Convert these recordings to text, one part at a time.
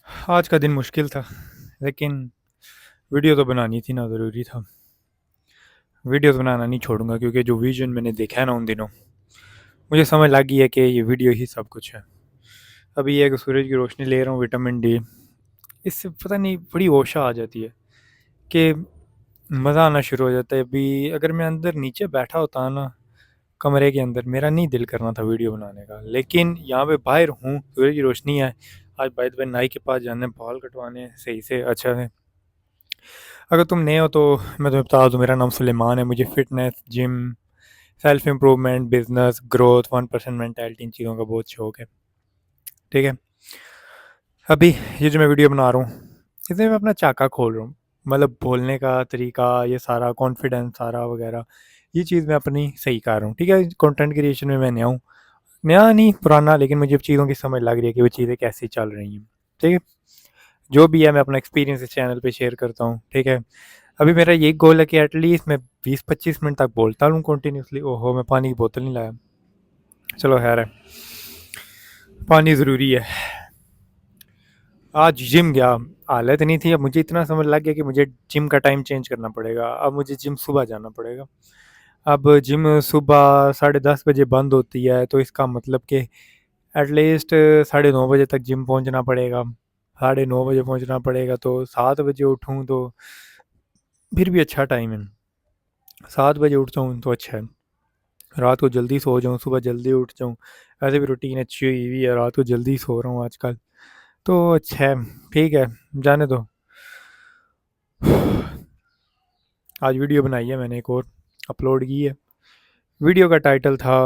आज का दिन मुश्किल था, लेकिन वीडियो तो बनानी थी ना, ज़रूरी था। वीडियो तो बनाना नहीं छोड़ूंगा, क्योंकि जो विज़न मैंने देखा है ना उन दिनों, मुझे समझ लग गई है कि ये वीडियो ही सब कुछ है। अभी ये है कि सूरज की रोशनी ले रहा हूँ, विटामिन डी, इससे पता नहीं बड़ी होशा आ जाती है कि मज़ा आना शुरू हो जाता है। अभी अगर मैं अंदर नीचे बैठा होता ना, कमरे के अंदर, मेरा नहीं दिल करना था वीडियो बनाने का, लेकिन यहाँ पे बाहर हूँ, सूरज की रोशनी है। आज बाय द वे नाई के पास जाना है, बाल कटवाने हैं सही से, अच्छा है। अगर तुम नए हो तो मैं तुम्हें बता दूं, मेरा नाम सुलेमान है। मुझे fitness, gym, self improvement, business growth, 1% mentality, इन चीज़ों का बहुत शौक है। ठीक है। अभी ये जो मैं वीडियो बना रहा हूँ, इसमें मैं अपना चाका खोल रहा हूँ। मतलब बोलने का तरीका, ये सारा कॉन्फिडेंस सारा वगैरह, ये चीज़ मैं अपनी सही कर रहा हूँ। ठीक है। कंटेंट क्रिएशन में मैं नया हूँ, नया नहीं पुराना, लेकिन मुझे अब चीज़ों की समझ लग रही है कि वो चीज़ें कैसे चल रही हैं। ठीक है। जो भी है मैं अपना एक्सपीरियंस इस चैनल पे शेयर करता हूँ। ठीक है। अभी मेरा यही गोल है कि एटलीस्ट मैं 20-25 मिनट तक बोलता रहूँ कंटिन्यूसली। ओहो, मैं पानी की बोतल नहीं लाया। चलो खैर है, पानी ज़रूरी है। आज जिम गया, हालत नहीं थी। अब मुझे इतना समझ लग गया कि मुझे जिम का टाइम चेंज करना पड़ेगा। अब मुझे जिम सुबह जाना पड़ेगा। अब जिम सुबह 10:30 बजे बंद होती है, तो इसका मतलब कि एटलीस्ट 9:30 बजे तक जिम पहुंचना पड़ेगा। 9:30 बजे पहुंचना पड़ेगा, तो 7 बजे उठूँ तो फिर भी अच्छा टाइम है। 7 बजे उठता हूँ तो अच्छा है। रात को जल्दी सो जाऊँ, सुबह जल्दी उठ जाऊँ। ऐसे भी रूटीन अच्छी हुई हुई है, रात को जल्दी सो रहा हूँ आजकल, तो अच्छा है। ठीक है, जाने दो। आज वीडियो बनाई है मैंने, एक और अपलोड की है। वीडियो का टाइटल था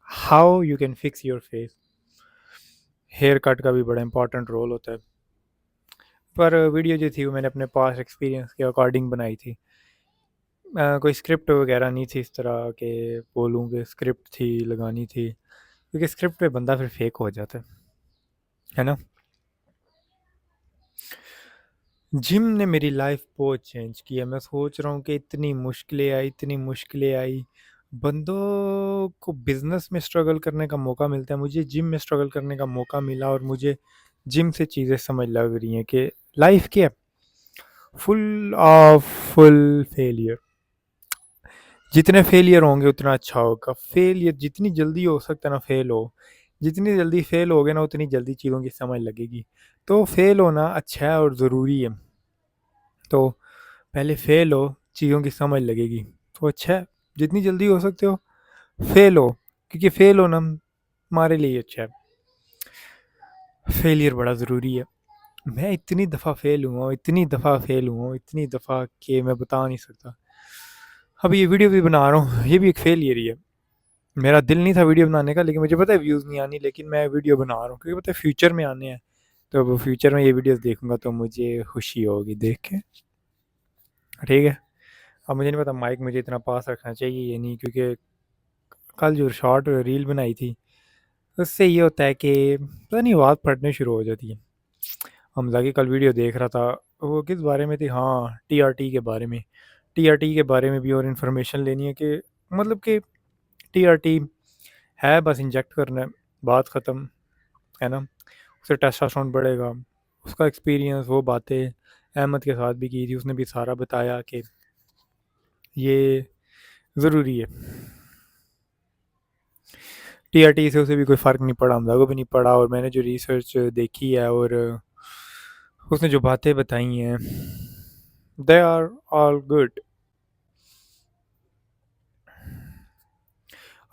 how you can fix your face. Hair cut का भी बड़ा इंपॉर्टेंट रोल होता है, पर वीडियो जो थी वो मैंने अपने पास एक्सपीरियंस के अकॉर्डिंग बनाई थी। कोई स्क्रिप्ट वगैरह नहीं थी इस तरह के, बोलूँ कि स्क्रिप्ट थी लगानी थी, क्योंकि स्क्रिप्ट पे बंदा फिर फेक हो जाता है ना। जिम ने मेरी लाइफ बहुत चेंज की है। मैं सोच रहा हूँ कि इतनी मुश्किलें आई, इतनी मुश्किलें आई। बंदों को बिजनेस में स्ट्रगल करने का मौका मिलता है, मुझे जिम में स्ट्रगल करने का मौका मिला, और मुझे जिम से चीज़ें समझ लग रही हैं कि लाइफ क्या है, फुल फेलियर। जितने फेलियर होंगे उतना अच्छा होगा। फेलियर जितनी जल्दी हो सकता है ना, फेल हो, जितनी जल्दी फेल होगे ना, उतनी जल्दी चीज़ों की समझ लगेगी। तो फेल होना अच्छा है और ज़रूरी है। तो पहले फेल हो, चीज़ों की समझ लगेगी, तो अच्छा है। जितनी जल्दी हो सकते हो फेल हो, क्योंकि फेल होना हमारे लिए अच्छा है। फेलियर बड़ा ज़रूरी है। मैं इतनी दफ़ा फेल हुआ हूँ, इतनी दफ़ा फेल हुआ हूँ, इतनी दफ़ा कि मैं बता नहीं सकता। अब ये वीडियो भी बना रहा हूँ, ये भी एक फेलियर ही है। मेरा दिल नहीं था वीडियो बनाने का, लेकिन मुझे पता है व्यूज़ नहीं आनी, लेकिन मैं वीडियो बना रहा हूँ क्योंकि पता है फ्यूचर में आने हैं। तो अब फ्यूचर में ये वीडियोस देखूंगा तो मुझे खुशी होगी देख के। ठीक है। अब मुझे नहीं पता माइक मुझे इतना पास रखना चाहिए या नहीं, क्योंकि कल जो शॉर्ट रील बनाई थी, उससे ये होता है कि पता नहीं आवाज़ फटने शुरू हो जाती है। हमजा की कल वीडियो देख रहा था, वो किस बारे में थी, हाँ टीआरटी के बारे में। टीआरटी के बारे में भी और इन्फॉर्मेशन लेनी है कि मतलब कि टीआरटी है, बस इंजेक्ट करना है, बात ख़त्म, है ना। उससे टेस्टोस्टेरोन बढ़ेगा। उसका एक्सपीरियंस, वो बातें अहमद के साथ भी की थी, उसने भी सारा बताया कि ये ज़रूरी है। टीआरटी से उसे भी कोई फ़र्क नहीं पड़ा, हमजा को भी नहीं पड़ा, और मैंने जो रिसर्च देखी है और उसने जो बातें बताई हैं, दे आर ऑल गुड।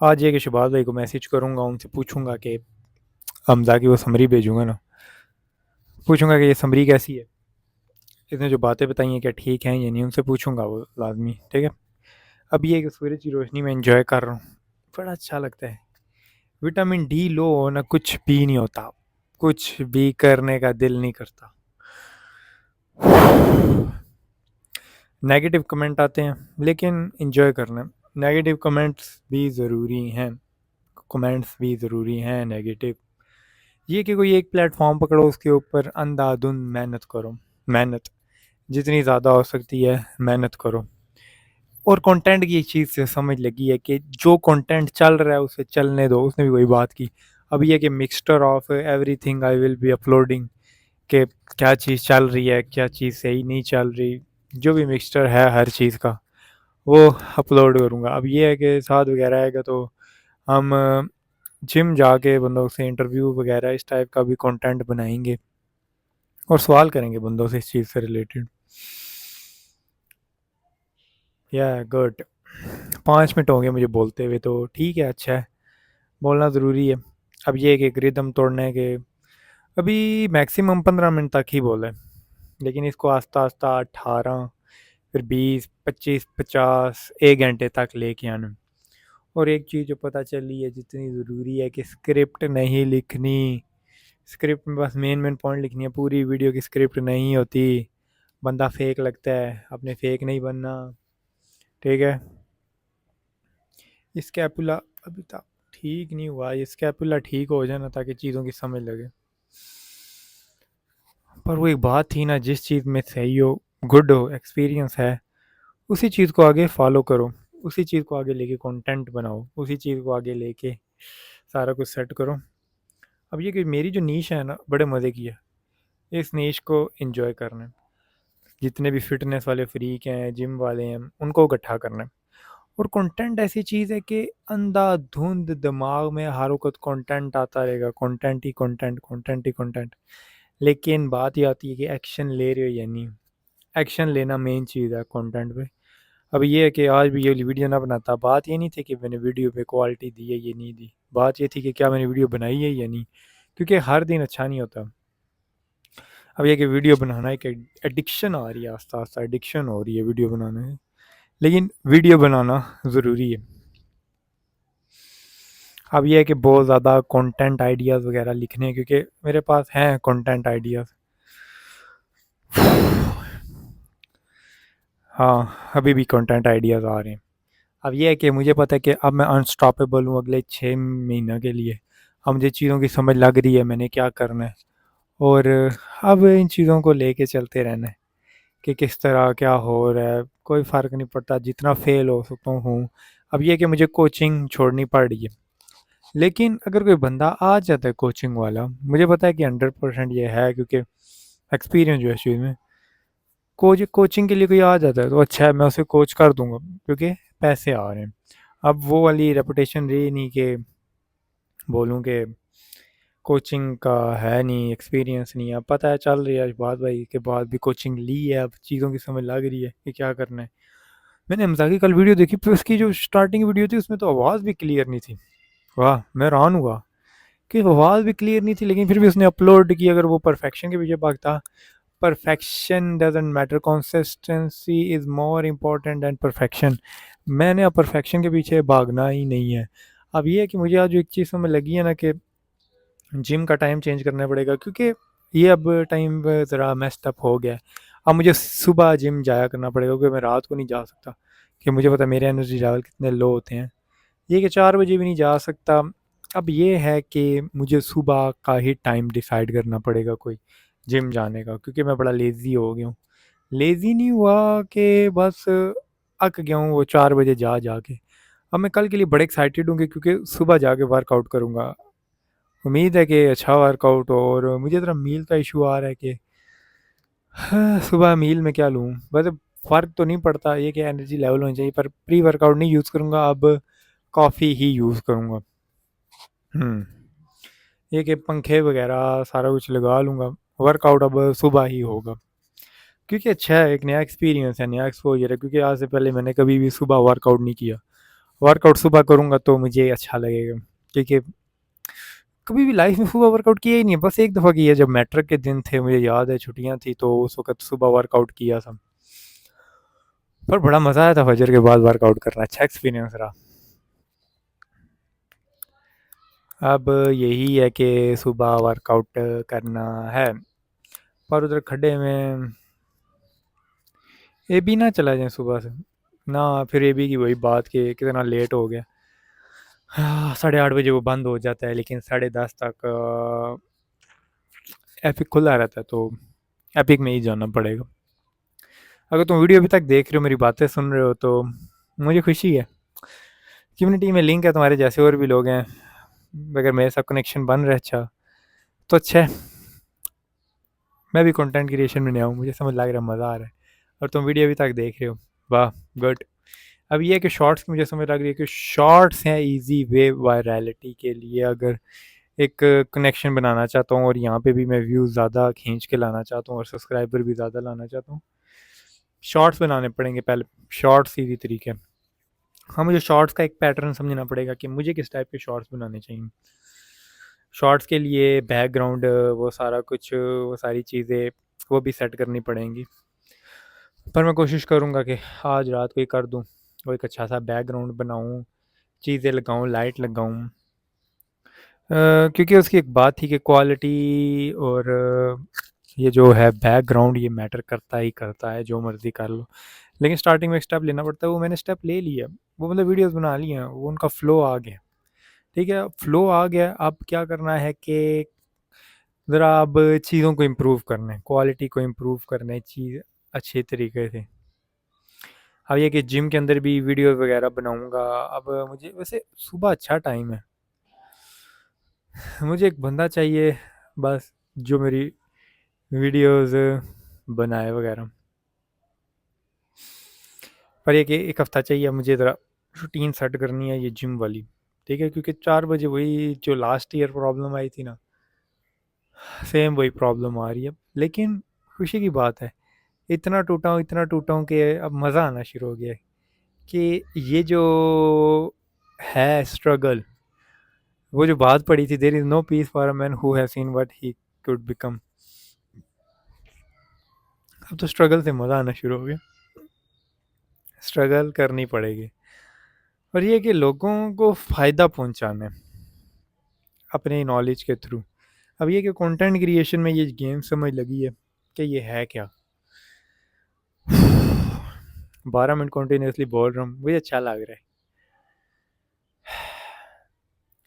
आज ये कि शबाज भाई को मैसेज करूँगा, उनसे पूछूंगा कि हमजा की वो समरी भेजूंगा ना, पूछूंगा कि ये समरी कैसी है, इसने जो बातें बताई हैं क्या ठीक हैं या नहीं, उनसे पूछूंगा वो लाजमी। ठीक है। अब ये कि सूरज की रोशनी में इंजॉय कर रहा हूँ, बड़ा अच्छा लगता है। विटामिन डी लो होना कुछ भी नहीं होता, कुछ भी करने का दिल नहीं करता। नेगेटिव कमेंट आते हैं, लेकिन इंजॉय करना। नेगेटिव कमेंट्स भी ज़रूरी हैं, कमेंट्स भी ज़रूरी हैं नेगेटिव। ये कि कोई एक प्लेटफॉर्म पकड़ो, उसके ऊपर अंधाधुंध मेहनत करो। मेहनत जितनी ज़्यादा हो सकती है मेहनत करो। और कंटेंट की एक चीज़ से समझ लगी है कि जो कंटेंट चल रहा है उसे चलने दो। उसने भी वही बात की। अब ये कि mixture of everything I will be uploading, कि क्या चीज़ चल रही है, क्या चीज़ सही नहीं चल रही, जो भी मिक्सचर है हर चीज़ का वो अपलोड करूँगा। अब ये है कि साथ वगैरह आएगा तो हम जिम जाके बंदों से इंटरव्यू वगैरह इस टाइप का भी कंटेंट बनाएंगे और सवाल करेंगे बंदों से इस चीज़ से रिलेटेड। या गुड, 5 मिनट होंगे मुझे बोलते हुए, तो ठीक है, अच्छा है, बोलना ज़रूरी है। अब ये है कि एक रिदम तोड़ने के अभी मैक्सिमम 15 मिनट तक ही बोले, लेकिन इसको आस्ता आस्ता 18 फिर 20 25 50 1 घंटे तक लेके आना। और एक चीज़ जो पता चली है जितनी ज़रूरी है कि स्क्रिप्ट नहीं लिखनी। स्क्रिप्ट में बस मेन मेन पॉइंट लिखनी है, पूरी वीडियो की स्क्रिप्ट नहीं होती। बंदा फेक लगता है, अपने फेक नहीं बनना, ठीक है। स्कैपुला अभी तक ठीक नहीं हुआ, ये स्कैपुला ठीक हो जाए ना ताकि चीज़ों की समझ लगे। पर वो एक बात थी ना, जिस चीज़ में सही हो, गुड हो, एक्सपीरियंस है, उसी चीज़ को आगे फॉलो करो, उसी चीज़ को आगे लेके कंटेंट बनाओ, उसी चीज़ को आगे लेके सारा कुछ सेट करो। अब ये कि मेरी जो नीश है ना बड़े मज़े की है, इस नीश को एंजॉय करना है। जितने भी फिटनेस वाले फ्रीक हैं, जिम वाले हैं, उनको इकट्ठा करना है। और कंटेंट ऐसी चीज़ है कि अंधाधुंध दिमाग में हर वक्त कंटेंट आता रहेगा, कंटेंट ही कंटेंट, कंटेंट ही कंटेंट। लेकिन बात ये आती है कि एक्शन ले रहे हो या नहीं। एक्शन लेना मेन चीज़ है कंटेंट पे। अब ये है कि आज भी ये वीडियो ना बनाता, बात ये नहीं थी कि मैंने वीडियो पे क्वालिटी दी है ये नहीं दी, बात ये थी कि क्या मैंने वीडियो बनाई है या नहीं, क्योंकि हर दिन अच्छा नहीं होता। अब ये कि वीडियो बनाना एक एडिक्शन आ रही है, आस्ता आस्ता एडिक्शन हो रही है वीडियो बनाने में, लेकिन वीडियो बनाना ज़रूरी है। अब ये है कि बहुत ज़्यादा कंटेंट आइडियाज़ वगैरह लिखने हैं, क्योंकि मेरे पास हैं कंटेंट आइडियाज़। हाँ, अभी भी कंटेंट आइडियाज़ आ रहे हैं। अब ये है कि मुझे पता है कि अब मैं अनस्टॉपेबल हूँ अगले 6 महीनों के लिए। अब मुझे चीज़ों की समझ लग रही है मैंने क्या करना है, और अब इन चीज़ों को लेके चलते रहना है कि किस तरह क्या हो रहा है, कोई फ़र्क नहीं पड़ता, जितना फेल हो सकता हूँ। अब ये है कि मुझे कोचिंग छोड़नी पड़ रही है, लेकिन अगर कोई बंदा आ जाता है कोचिंग वाला, मुझे पता है कि 100% ये है, क्योंकि एक्सपीरियंस जो है इस चीज़ में, कोचिंग के लिए कोई आ जाता है तो अच्छा है, मैं उसे कोच कर दूंगा, क्योंकि पैसे आ रहे हैं। अब वो वाली रेपुटेशन रही नहीं कि बोलूँ कि कोचिंग का है नहीं, एक्सपीरियंस नहीं है। अब पता है, चल रही है बात भाई के बाद भी कोचिंग ली है, अब चीज़ों की समझ लग रही है कि क्या करना है। मैंने हमजा की कल वीडियो देखी, फिर उसकी जो स्टार्टिंग वीडियो थी उसमें तो आवाज़ भी क्लियर नहीं थी। वाह, मैं हैरान हुआ कि आवाज़ भी क्लियर नहीं थी, लेकिन फिर भी उसने अपलोड की। अगर वो परफेक्शन के पीछे भागता, perfection doesn't matter, consistency is more important than perfection. मैंने अब परफेक्शन के पीछे भागना ही नहीं है। अब ये है कि मुझे आज जो एक चीज़ समझ लगी है ना कि जिम का टाइम चेंज करना पड़ेगा, क्योंकि ये अब टाइम ज़रा मेस्ड अप हो गया है। अब मुझे सुबह जिम जाया करना पड़ेगा, क्योंकि मैं रात को नहीं जा सकता, कि मुझे पता है मेरे एनर्जी लेवल कितने लो होते हैं। ये कि 4 बजे भी नहीं जा सकता। अब ये है कि मुझे सुबह का ही टाइम डिसाइड करना पड़ेगा कोई जिम जाने का, क्योंकि मैं बड़ा लेज़ी हो गया हूँ। लेज़ी नहीं हुआ कि बस अक गया हूँ वो 4 बजे जा जा के। अब मैं कल के लिए बड़े एक्साइटेड हूँ क्योंकि सुबह जाके वर्कआउट करूँगा। उम्मीद है कि अच्छा वर्कआउट हो। और मुझे ज़रा मील का इशू आ रहा है कि सुबह मील में क्या लूँ? वैसे फ़र्क तो नहीं पड़ता, ये कि एनर्जी लेवल होनी चाहिए, पर प्री वर्कआउट नहीं यूज़ करूँगा, अब कॉफ़ी ही यूज़ करूँगा। ये कि पंखे वगैरह सारा कुछ लगा लूँगा, वर्कआउट अब सुबह ही होगा, क्योंकि अच्छा है, एक नया एक्सपीरियंस है, नया एक्सपोज़र है, क्योंकि आज से पहले मैंने कभी भी सुबह वर्कआउट नहीं किया। वर्कआउट सुबह करूँगा तो मुझे अच्छा लगेगा, क्योंकि कभी भी लाइफ में सुबह वर्कआउट किया ही नहीं है, बस एक दफ़ा किया जब मैट्रिक के दिन थे, मुझे याद है छुट्टियाँ थी तो उस वक़्त सुबह वर्कआउट किया था। पर बड़ा मज़ा आया था फजर के बाद वर्कआउट करना, अच्छा एक्सपीरियंस रहा। अब यही है कि सुबह वर्कआउट करना है, पर उधर खड्डे में ए बी ना चला जाए सुबह से ना, फिर ए बी की वही बात कि कितना लेट हो गया। हाँ, 8:30 बजे वो बंद हो जाता है, लेकिन 10:30 तक एपिक खुला रहता है, तो एपिक में ही जाना पड़ेगा। अगर तुम वीडियो अभी तक देख रहे हो, मेरी बातें सुन रहे हो, तो मुझे खुशी है। कम्युनिटी में लिंक है, तुम्हारे जैसे और भी लोग हैं, अगर मेरे साथ कनेक्शन बन रहा है अच्छा, तो अच्छा है। मैं भी कंटेंट क्रिएशन में नया हूँ, मुझे समझ लग रहा है, मज़ा आ रहा है, और तुम वीडियो अभी तक देख रहे हो, वाह, गुड। अब ये है कि शॉर्ट्स की मुझे समझ लग रही है कि शॉर्ट्स हैं ईजी वे वायरलिटी के लिए। अगर एक कनेक्शन बनाना चाहता हूँ और यहाँ पे भी मैं व्यूज़ ज़्यादा खींच के लाना चाहता हूँ और सब्सक्राइबर भी ज़्यादा लाना चाहता हूँ, शॉर्ट्स बनाने पड़ेंगे पहले। शॉर्ट्स सीधी तरीके, हाँ, मुझे शॉर्ट्स का एक पैटर्न समझना पड़ेगा कि मुझे किस टाइप के शॉर्ट्स बनाने चाहिए। शॉर्ट्स के लिए बैकग्राउंड, वो सारा कुछ, वो सारी चीज़ें वो भी सेट करनी पड़ेंगी, पर मैं कोशिश करूँगा कि आज रात को ही कर दूँ। वो एक अच्छा सा बैकग्राउंड बनाऊँ, चीज़ें लगाऊँ, लाइट लगाऊँ, क्योंकि उसकी एक बात थी कि क्वालिटी और ये जो है बैकग्राउंड, ये मैटर करता ही करता है, जो मर्ज़ी कर लो। लेकिन स्टार्टिंग में एक स्टेप लेना पड़ता है, वो मैंने स्टेप ले लिया, वो मतलब वीडियोस बना ली हैं, वो उनका फ़्लो आ गया, ठीक है, फ़्लो आ गया। अब क्या करना है कि ज़रा अब चीज़ों को इम्प्रूव करना है, क्वालिटी को इम्प्रूव करना है, चीज़ अच्छे तरीके से। अब ये कि जिम के अंदर भी वीडियो वगैरह बनाऊँगा। अब मुझे वैसे सुबह अच्छा टाइम है, मुझे एक बंदा चाहिए बस, जो मेरी वीडियोस बनाए वगैरह। पर ये कि एक हफ़्ता चाहिए मुझे, ज़रा रूटीन सेट करनी है ये जिम वाली, ठीक है, क्योंकि 4 बजे वही जो लास्ट ईयर प्रॉब्लम आई थी ना, सेम वही प्रॉब्लम आ रही है। लेकिन खुशी की बात है, इतना टूटा हूँ कि अब मज़ा आना शुरू हो गया है कि ये जो है स्ट्रगल, वो जो बात पड़ी थी, there is no peace for a man who has seen what he could become, अब तो स्ट्रगल से मज़ा आना शुरू हो गया। स्ट्रगल करनी पड़ेगी, और ये कि लोगों को फ़ायदा पहुंचाना है अपने नॉलेज के थ्रू। अब ये कि कंटेंट क्रिएशन में ये गेम समझ लगी है कि ये है क्या। 12 मिनट कंटिन्यूसली बोल रहा हूँ, मुझे अच्छा लग रहा है।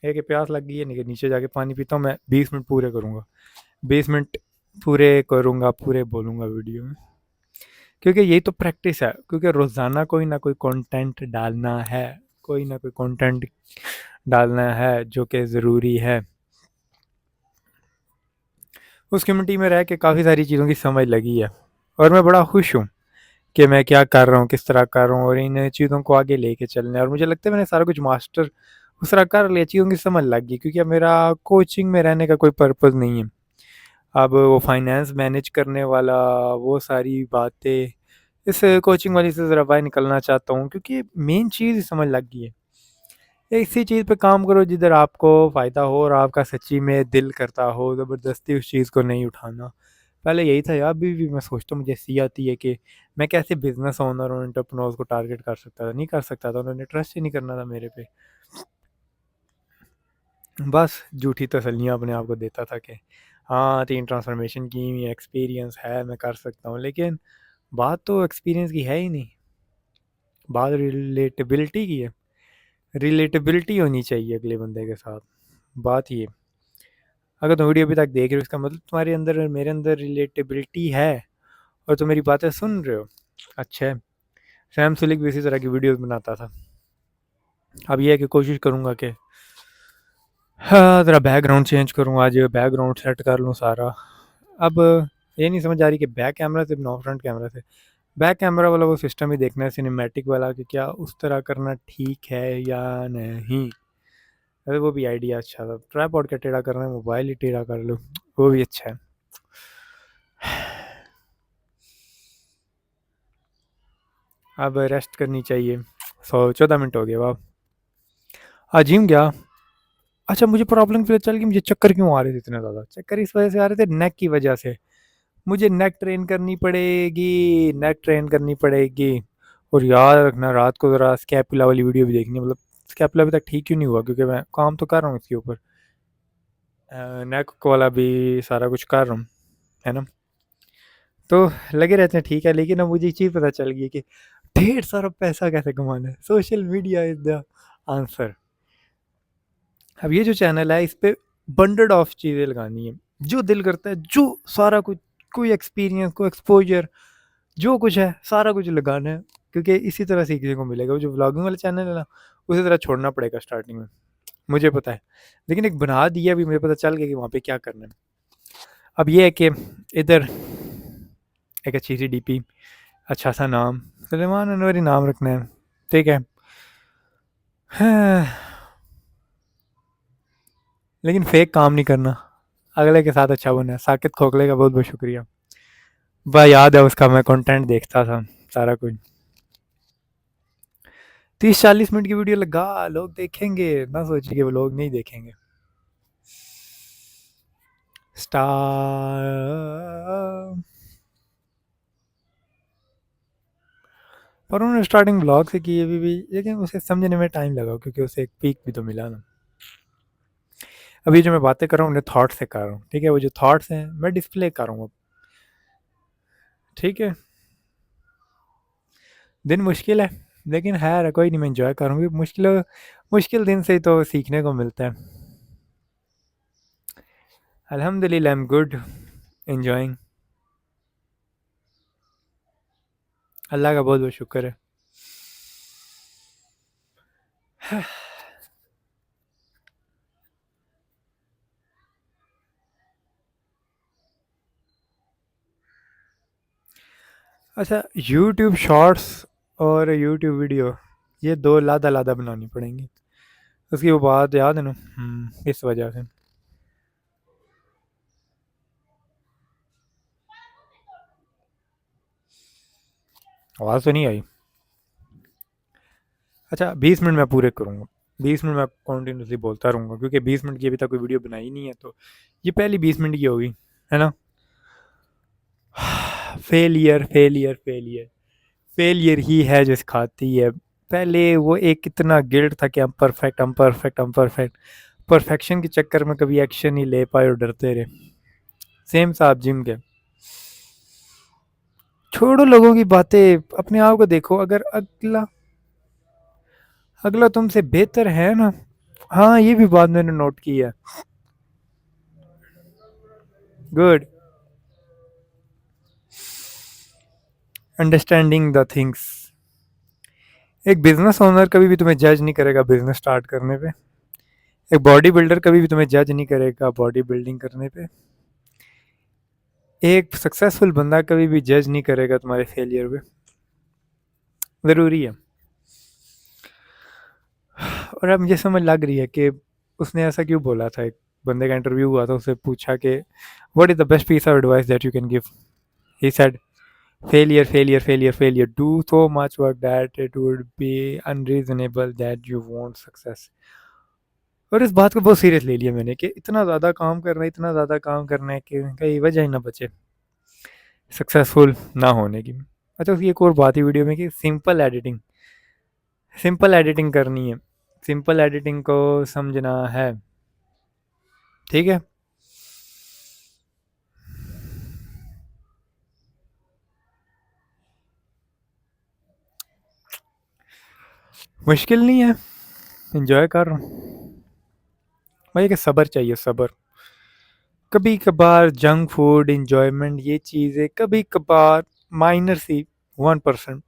है कि प्यास लग गई है, नीचे जाके पानी पीता हूँ। मैं 20 मिनट पूरे करूँगा, 20 मिनट पूरे करूँगा, पूरे बोलूँगा वीडियो में, क्योंकि यही तो प्रैक्टिस है, क्योंकि रोज़ाना कोई ना कोई कंटेंट डालना है, कोई ना कोई कंटेंट डालना है जो कि ज़रूरी है। उस कम्युनिटी में रह के काफ़ी सारी चीज़ों की समझ लगी है, और मैं बड़ा खुश हूँ कि मैं क्या कर रहा हूँ, किस तरह कर रहा हूँ, और इन चीज़ों को आगे लेके चलना है। और मुझे लगता है मैंने सारा कुछ मास्टर उस तरह कर लिया, चीज़ों की समझ लग गई, क्योंकि अब मेरा कोचिंग में रहने का कोई पर्पज़ नहीं है। अब वो फाइनेंस मैनेज करने वाला, वो सारी बातें, इस कोचिंग वाली से ज़रा बाहर निकलना चाहता हूँ, क्योंकि मेन चीज़ ही समझ लग गई है। इसी चीज़ पे काम करो जिधर आपको फ़ायदा हो और आपका सच्ची में दिल करता हो, ज़बरदस्ती उस चीज़ को नहीं उठाना। पहले यही था यार, अभी भी मैं सोचता हूँ, मुझे सी आती है कि मैं कैसे बिज़नेस ओनर और एंटरप्रेन्योर्स को टारगेट कर सकता था, नहीं कर सकता था, उन्होंने ट्रस्ट ही नहीं करना था मेरे पे। बस झूठी तसल्लियाँ अपने आप को देता था कि हाँ, 3 ट्रांसफ़ॉर्मेशन की हुई, एक्सपीरियंस है, मैं कर सकता हूँ। लेकिन बात तो एक्सपीरियंस की है ही नहीं, बात रिलेटेबिलिटी की है। रिलेटेबिलिटी होनी चाहिए अगले बंदे के साथ, बात ये। अगर तुम वीडियो अभी तक देख रहे हो, इसका मतलब तुम्हारे अंदर और मेरे अंदर रिलेटेबिलिटी है, और तुम मेरी बातें सुन रहे हो। अच्छा है, सैम सुलिक भी इसी तरह की वीडियोस बनाता था। अब ये है कि कोशिश करूँगा कि हाँ, ज़रा बैकग्राउंड चेंज करूँ, आज बैकग्राउंड सेट कर लूँ सारा। अब ये नहीं समझ आ रही कि बैक कैमरा से बनाऊँ फ्रंट कैमरा से। बैक कैमरा वाला वो सिस्टम ही देखना है, सिनेमैटिक वाला, कि क्या उस तरह करना ठीक है या नहीं। अरे वो भी आइडिया अच्छा था, ट्राइपॉड का टेढ़ा करना है, मोबाइल ही टेढ़ा कर लो, वो भी अच्छा है। अब रेस्ट करनी चाहिए। 14 मिनट हो गए, वाह। आज जिम गया। अच्छा, मुझे प्रॉब्लम फिर चल गई, मुझे चक्कर क्यों आ रहे थे इतने ज़्यादा। चक्कर इस वजह से आ रहे थे, नेक की वजह से। मुझे नेक ट्रेन करनी पड़ेगी, नेक ट्रेन करनी पड़ेगी। और याद रखना, रात को ज़रा स्कैपुला वाली वीडियो भी देखनी है। मतलब स्कैपुला अभी तक ठीक क्यों नहीं हुआ, क्योंकि मैं काम तो कर रहा हूँ इसके ऊपर, नेक वाला भी सारा कुछ कर रहा हूँ, है ना। तो लगे रहते हैं, ठीक है। लेकिन अब मुझे एक चीज़ पता चल गई कि ढेर सारा पैसा कैसे कमाना है। Social media is the answer. अब ये जो चैनल है, इस पे बंडल ऑफ चीज़ें लगानी है, जो दिल करता है, जो सारा कुछ, कोई एक्सपीरियंस, कोई एक्सपोजर, जो कुछ है सारा कुछ लगाना है, क्योंकि इसी तरह सीखने को मिलेगा। वो जो व्लॉगिंग वाला चैनल है ना, उसी तरह छोड़ना पड़ेगा स्टार्टिंग में, मुझे पता है। लेकिन एक बना दिया, अभी मुझे पता चल गया कि वहाँ पे क्या करना है। अब ये है कि इधर एक अच्छी सी डीपी, अच्छा सा नाम, सुलेमान अनवरी नाम रखना है, ठीक है। हाँ, लेकिन फेक काम नहीं करना, अगले के साथ अच्छा बनना है। साकिब खोखले का बहुत बहुत शुक्रिया भाई, याद है उसका, मैं कंटेंट देखता था सारा कुछ। 30-40 मिनट की वीडियो लगा, लोग देखेंगे ना, सोचिए कि वो लोग नहीं देखेंगे। स्टार पर उन्होंने स्टार्टिंग ब्लॉग से की अभी भी, लेकिन उसे समझने में टाइम लगा क्योंकि उसे एक पीक भी तो मिला ना। अभी जो मैं बातें कर रहा हूँ उन्हें थॉट से कर रहा हूँ, ठीक है। वो जो थॉट्स हैं मैं डिस्प्ले कर रहा हूँ अब, ठीक है। दिन मुश्किल है, लेकिन है कोई नहीं, मैं इंजॉय करूँगी। मुश्किल मुश्किल दिन से ही तो सीखने को मिलता है। अल्हम्दुलिल्लाह, आई एम गुड, एंजॉइंग। अल्लाह का बहुत बहुत शुक्र है। अच्छा, यूट्यूब शॉर्ट्स और यूट्यूब वीडियो, ये दो लादा लादा बनानी पड़ेंगी। उसकी वो बात याद है ना, इस वजह से। आवाज़ तो नहीं आई। अच्छा, 20 मिनट मैं पूरे करूँगा, 20 मिनट मैं कॉन्टीन्यूसली बोलता रहूँगा, क्योंकि 20 मिनट की अभी तक कोई वीडियो बनाई नहीं है, तो ये पहली 20 मिनट की होगी, है ना। फेलियर फेलियर फेलियर, फेलियर ही है जो सिखाती है। पहले वो एक कितना गिल्ट था कि हम परफेक्ट, हम परफेक्ट, हम परफेक्ट। परफेक्शन के चक्कर में कभी एक्शन नहीं ले पाए और डरते रहे। सेम साहब जिम के, छोड़ो लोगों की बातें, अपने आप को देखो। अगर अगला अगला तुमसे बेहतर है ना, हाँ ये भी बात मैंने नोट की है। Good, understanding the things. एक बिजनेस ओनर कभी भी तुम्हें जज नहीं करेगा बिजनेस स्टार्ट करने पे। एक बॉडी बिल्डर कभी भी तुम्हें जज नहीं करेगा बॉडी बिल्डिंग करने पे। एक सक्सेसफुल बंदा कभी भी जज नहीं करेगा तुम्हारे फेलियर पे। ज़रूरी है। और अब मुझे समझ लग रही है कि उसने ऐसा क्यों बोला था। एक बंदे का इंटरव्यू हुआ था, उससे पूछा कि what is the best piece of advice that you can give. He said failure, failure, failure, failure. Do so much work that it would be unreasonable that you want success. और इस बात को बहुत सीरियस ले लिया मैंने कि इतना ज़्यादा काम करना है, इतना ज़्यादा काम करना है कि कहीं वजह ही ना बचे सक्सेसफुल ना होने की। अच्छा, उसकी एक और बात ही वीडियो में कि सिंपल एडिटिंग करनी है, सिंपल एडिटिंग को समझना है, ठीक है। मुश्किल नहीं है, इंजॉय कर रहा हूँ भाई। कि सब्र चाहिए, सब्र। कभी कभार जंक फूड इंजॉयमेंट ये चीज़ें कभी कभार माइनर सी 1%,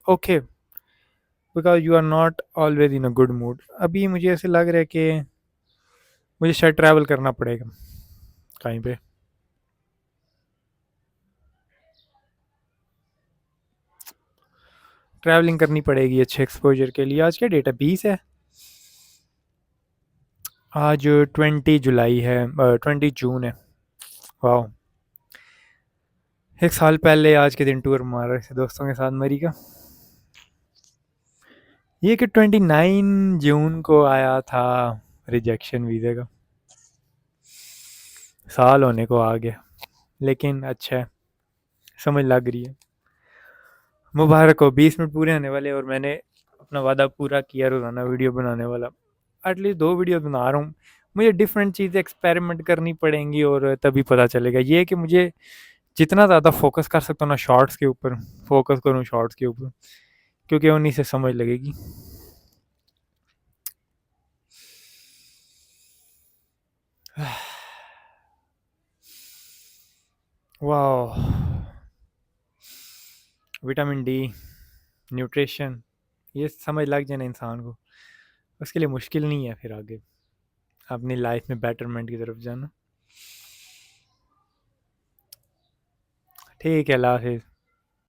okay, because you are not always in a good mood. अभी मुझे ऐसे लग रहा है कि मुझे शायद ट्रैवल करना पड़ेगा कहीं पे। ट्रैवलिंग करनी पड़ेगी अच्छे एक्सपोजर के लिए। आज क्या डेट है, 20 है। आज 20 जुलाई है, 20 जून है। वाह, 1 साल पहले आज के दिन टूर मारा ऐसे दोस्तों के साथ मरी का। ये कि 29 जून को आया था रिजेक्शन वीज़े का। साल होने को आ गया, लेकिन अच्छा है, समझ लग रही है। मुबारक हो, 20 मिनट पूरे होने वाले और मैंने अपना वादा पूरा किया रोज़ाना वीडियो बनाने वाला। एटलीस्ट 2 वीडियो बना रहा हूँ। मुझे डिफरेंट चीज़ें एक्सपेरिमेंट करनी पड़ेंगी और तभी पता चलेगा। ये है कि मुझे जितना ज़्यादा फोकस कर सकता हूँ ना शॉर्ट्स के ऊपर, फोकस करूँ शॉर्ट्स के ऊपर, क्योंकि उन्हीं से समझ लगेगी। वाह, विटामिन डी, न्यूट्रिशन, ये समझ लग जाए ना इंसान को, उसके लिए मुश्किल नहीं है फिर आगे अपनी लाइफ में बेटरमेंट की तरफ जाना। ठीक है, अल्लाह हाफिज़।